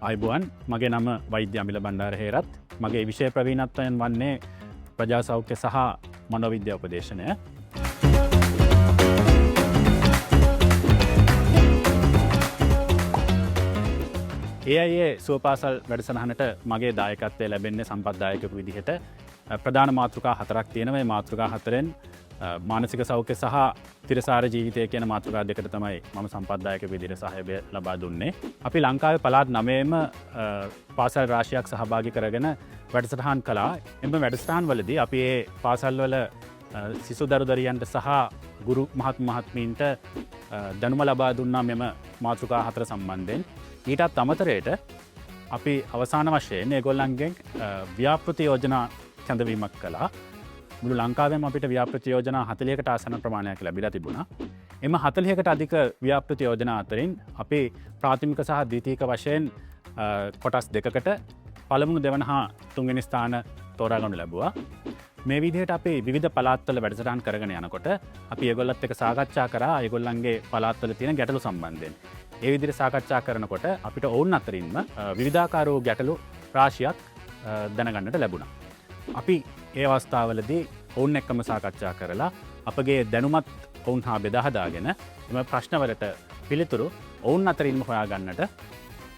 අයිබුවන් මගේ නම වෛද්‍ය අමිල බණ්ඩාර හේරත් මගේ විෂය ප්‍රවීණත්වයෙන් වන්නේ ප්‍රජා සෞඛ්‍ය සහ මනෝවිද්‍යා උපදේශනය. ඒ සුවපාසල් වැඩසටහනට මගේ දායකත්වය ලැබෙන්නේ සම්පත්දායකයෙකු විදිහට ප්‍රධාන මාතෘකා 4ක් තියෙනවා. මේ මාතෘකා 4න් මානසික සෞඛ්‍ය සහ තිරසාර ජීවිතය කියන මාතෘකා දෙකට තමයි මම සම්පත්දායක විදිහට සහයෝගය ලබා දුන්නේ. අපි ලංකාවේ පළාත් 9ෙම පාසල් රාශියක් සහභාගී කරගෙන වැඩසටහන් කළා. එම වැඩසටහන් වලදී අපි මේ පාසල් වල සිසු දරුදරියන්ට සහ ගුරු මහත්මීන්ට දැනුම ලබා දුන්නා මෙම මාතෘකා 4 සම්බන්ධයෙන්. ඊටත් අමතරයට අපි අවසාන වශයෙන් ඒගොල්ලන්ගෙන් ව්‍යාපෘති යෝජනා කැඳවීමක් කළා. මුළු ලංකාවෙන් අපිට ව්‍යාපෘති යෝජනා 40කට ආසන්න ප්‍රමාණයක් ලැබිලා තිබුණා. එම 40කට අධික ව්‍යාපෘති යෝජනා අතරින් අපි ප්‍රාථමික සහ ද්විතීයික වශයෙන් කොටස් දෙකකට පළමු දෙවන හා තුන්වෙනි ස්ථාන තෝරාගනු ලැබුවා. මේ විදිහට අපි විවිධ පළාත්වල වැඩසටහන් කරගෙන යනකොට අපි ඒගොල්ලත් එක්ක සාකච්ඡා කරා ඒගොල්ලන්ගේ පළාත්වල තියෙන ගැටලු සම්බන්ධයෙන්. ඒ විදිහට සාකච්ඡා කරනකොට අපිට ඔවුන් අතරින්ම විවිධාකාර වූ ගැටලු රාශියක් දැනගන්නට ලැබුණා. අපි ඒ අවස්ථාවලදී ඔවුන් එක්කම සාකච්ඡා කරලා අපගේ දැනුමත් ඔවුන් හා බෙදා හදාගෙන එම ප්‍රශ්නවලට පිළිතුරු ඔවුන් අතරින්ම හොයාගන්නට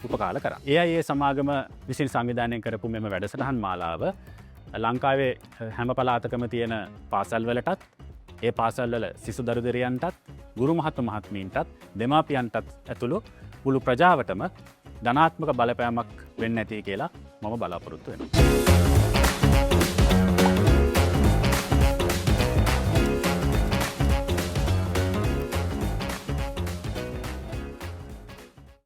උපකාර කරා. ඒ සමාගම විසින් සංවිධානය කරපු මෙම වැඩසටහන් මාලාව ලංකාවේ හැම පළාතකම තියෙන පාසල්වලටත් ඒ පාසල්වල සිසු දරුදරියන්ටත් ගුරු මහත්මීන්ටත් දෙමාපියන්ටත් ඇතුළු මුළු ප්‍රජාවටම ධනාත්මක බලපෑමක් වෙන්න ඇති කියලා මම බලාපොරොත්තු වෙනවා.